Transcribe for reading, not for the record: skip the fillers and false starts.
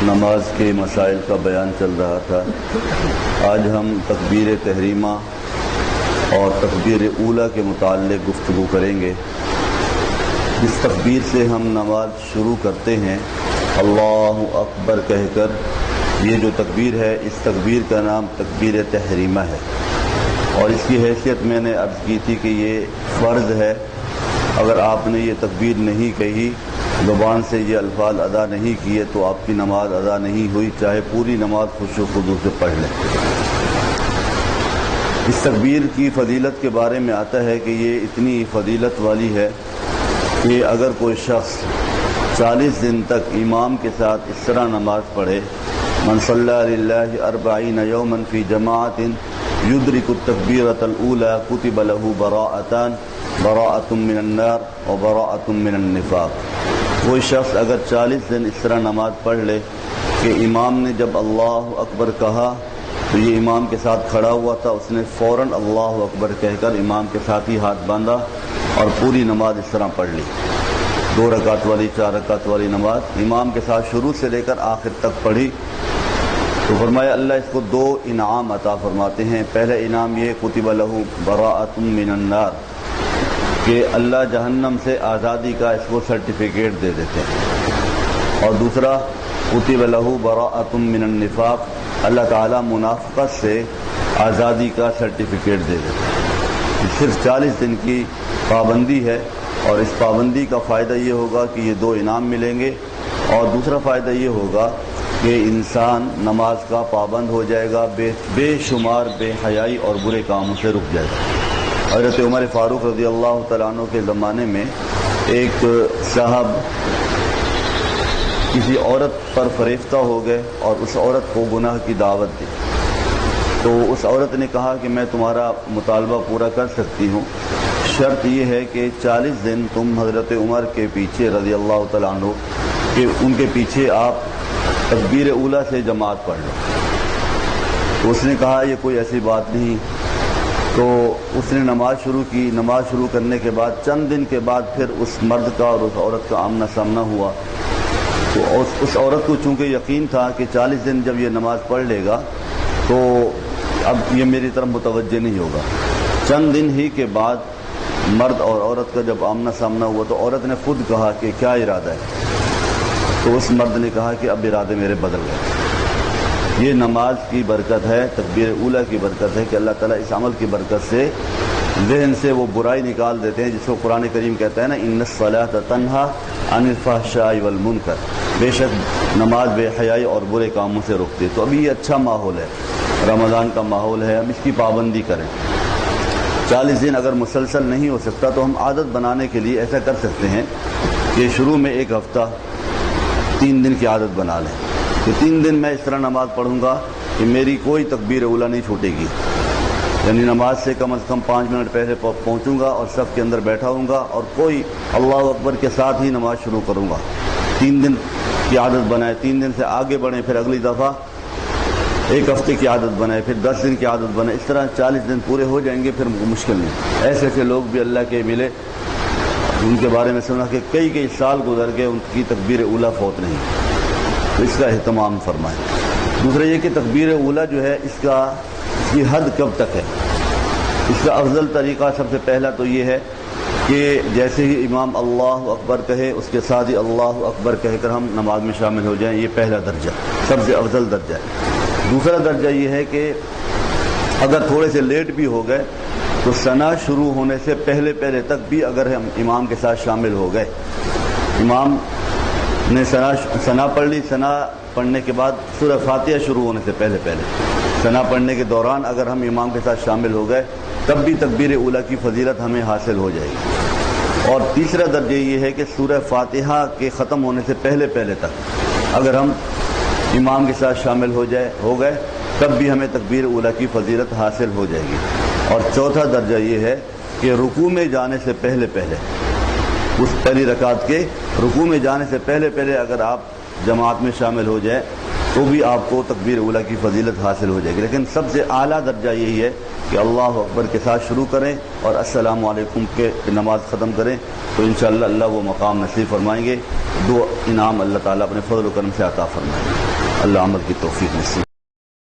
نماز کے مسائل کا بیان چل رہا تھا۔ آج ہم تکبیر تحریمہ اور تکبیر اولیٰ کے متعلق گفتگو کریں گے۔ اس تکبیر سے ہم نماز شروع کرتے ہیں اللہ اکبر کہہ کر۔ یہ جو تکبیر ہے اس تکبیر کا نام تکبیر تحریمہ ہے، اور اس کی حیثیت میں نے عرض کی تھی کہ یہ فرض ہے۔ اگر آپ نے یہ تکبیر نہیں کہی، زبان سے یہ الفاظ ادا نہیں کیے تو آپ کی نماز ادا نہیں ہوئی، چاہے پوری نماز خشوع و خضوع سے پڑھ لیں۔ اس تکبیر کی فضیلت کے بارے میں آتا ہے کہ یہ اتنی فضیلت والی ہے کہ اگر کوئی شخص 40 دن تک امام کے ساتھ اس طرح نماز پڑھے، من صلی للہ 40 یوما فی جماعت یدرک التکبیرۃ الاولی کتب له براءۃ من النار و براءۃ من النفاق۔ کوئی شخص اگر 40 دن اس طرح نماز پڑھ لے کہ امام نے جب اللہ اکبر کہا تو یہ امام کے ساتھ کھڑا ہوا تھا، اس نے فوراً اللہ اکبر کہہ کر امام کے ساتھ ہی ہاتھ باندھا اور پوری نماز اس طرح پڑھ لی، 2 رکعت والی 4 رکعت والی نماز امام کے ساتھ شروع سے لے کر آخر تک پڑھی، تو فرمایا اللہ اس کو 2 انعام عطا فرماتے ہیں۔ پہلا انعام یہ کتب لہ براءۃ من النار کہ اللہ جہنم سے آزادی کا اس کو سرٹیفکیٹ دے دیتے ہیں، اور دوسرا کتب لہ براءۃ من النفاق، اللہ تعالیٰ منافقت سے آزادی کا سرٹیفکیٹ دے دیتے ہیں۔ صرف 40 دن کی پابندی ہے، اور اس پابندی کا فائدہ یہ ہوگا کہ یہ 2 انعام ملیں گے، اور دوسرا فائدہ یہ ہوگا کہ انسان نماز کا پابند ہو جائے گا، بے شمار بے حیائی اور برے کاموں سے رک جائے گا۔ حضرت عمر فاروق رضی اللہ تعالیٰ عنہ کے زمانے میں ایک صاحب کسی عورت پر فریفتہ ہو گئے اور اس عورت کو گناہ کی دعوت دی، تو اس عورت نے کہا کہ میں تمہارا مطالبہ پورا کر سکتی ہوں، شرط یہ ہے کہ 40 دن تم حضرت عمر کے پیچھے رضی اللہ تعالیٰ عنہ کہ ان کے پیچھے آپ تکبیر اولیٰ سے جماعت پڑھ لو۔ تو اس نے کہا یہ کوئی ایسی بات نہیں، تو اس نے نماز شروع کی۔ نماز شروع کرنے کے بعد چند دن کے بعد پھر اس مرد کا اور اس عورت کا آمنا سامنا ہوا، تو اس عورت کو چونکہ یقین تھا کہ 40 دن جب یہ نماز پڑھ لے گا تو اب یہ میری طرف متوجہ نہیں ہوگا۔ چند دن ہی کے بعد مرد اور عورت کا جب آمنا سامنا ہوا تو عورت نے خود کہا کہ کیا ارادہ ہے، تو اس مرد نے کہا کہ اب ارادے میرے بدل گئے۔ یہ نماز کی برکت ہے، تکبیر اولیٰ کی برکت ہے کہ اللہ تعالیٰ اس عمل کی برکت سے ذہن سے وہ برائی نکال دیتے ہیں، جس کو قرآن کریم کہتا ہے نا ان الصلاۃ تنہی عن الفحشاء والمنکر، بے شک نماز بے حیائی اور برے کاموں سے روکتے۔ تو ابھی یہ اچھا ماحول ہے، رمضان کا ماحول ہے، ہم اس کی پابندی کریں۔ 40 دن اگر مسلسل نہیں ہو سکتا تو ہم عادت بنانے کے لیے ایسا کر سکتے ہیں کہ شروع میں 1 ہفتہ 3 دن کی عادت بنا لیں کہ 3 دن میں اس طرح نماز پڑھوں گا کہ میری کوئی تکبیر اولیٰ نہیں چھوٹے گی، یعنی نماز سے کم از کم 5 منٹ پہلے پہنچوں گا اور صف کے اندر بیٹھا ہوں گا اور کوئی اللہ اکبر کے ساتھ ہی نماز شروع کروں گا۔ 3 دن کی عادت بنائے، 3 دن سے آگے بڑھیں، پھر اگلی دفعہ 1 ہفتے کی عادت بنائے، پھر 10 دن کی عادت بنائے، اس طرح 40 دن پورے ہو جائیں گے، پھر مشکل نہیں۔ ایسے ایسے لوگ بھی اللہ کے ملے، ان کے بارے میں سنا کہ کئی سال گزر گئے ان کی تکبیر اولیٰ فوت نہیں، تو اس کا اہتمام فرمائیں۔ دوسرا یہ کہ تکبیر اولیٰ جو ہے اس کی حد کب تک ہے؟ اس کا افضل طریقہ سب سے پہلا تو یہ ہے کہ جیسے ہی امام اللہ اکبر کہے اس کے ساتھ ہی اللہ اکبر کہہ کر ہم نماز میں شامل ہو جائیں، یہ پہلا درجہ سب سے افضل درجہ ہے۔ دوسرا درجہ یہ ہے کہ اگر تھوڑے سے لیٹ بھی ہو گئے تو ثنا شروع ہونے سے پہلے تک بھی اگر ہم امام کے ساتھ شامل ہو گئے، امام نے ثنا پڑھ لی، ثنا پڑھنے کے بعد سورہ فاتحہ شروع ہونے سے پہلے ثنا پڑھنے کے دوران اگر ہم امام کے ساتھ شامل ہو گئے تب بھی تکبیر اولیٰ کی فضیلت ہمیں حاصل ہو جائے گی۔ اور تیسرا درجہ یہ ہے کہ سورہ فاتحہ کے ختم ہونے سے پہلے تک اگر ہم امام کے ساتھ شامل ہو گئے تب بھی ہمیں تکبیر اولیٰ کی فضیلت حاصل ہو جائے گی۔ اور چوتھا درجہ یہ ہے کہ رکوع میں جانے سے پہلے اس پہلی رکعت کے رکوع میں جانے سے پہلے اگر آپ جماعت میں شامل ہو جائیں تو بھی آپ کو تکبیر اولیٰ کی فضیلت حاصل ہو جائے گی۔ لیکن سب سے اعلیٰ درجہ یہی ہے کہ اللہ اکبر کے ساتھ شروع کریں اور السلام علیکم کے نماز ختم کریں، تو انشاءاللہ اللہ وہ مقام نصیب فرمائیں گے، 2 انعام اللہ تعالیٰ اپنے فضل و کرم سے عطا فرمائیں گے۔ اللہ عمل کی توفیق نصیب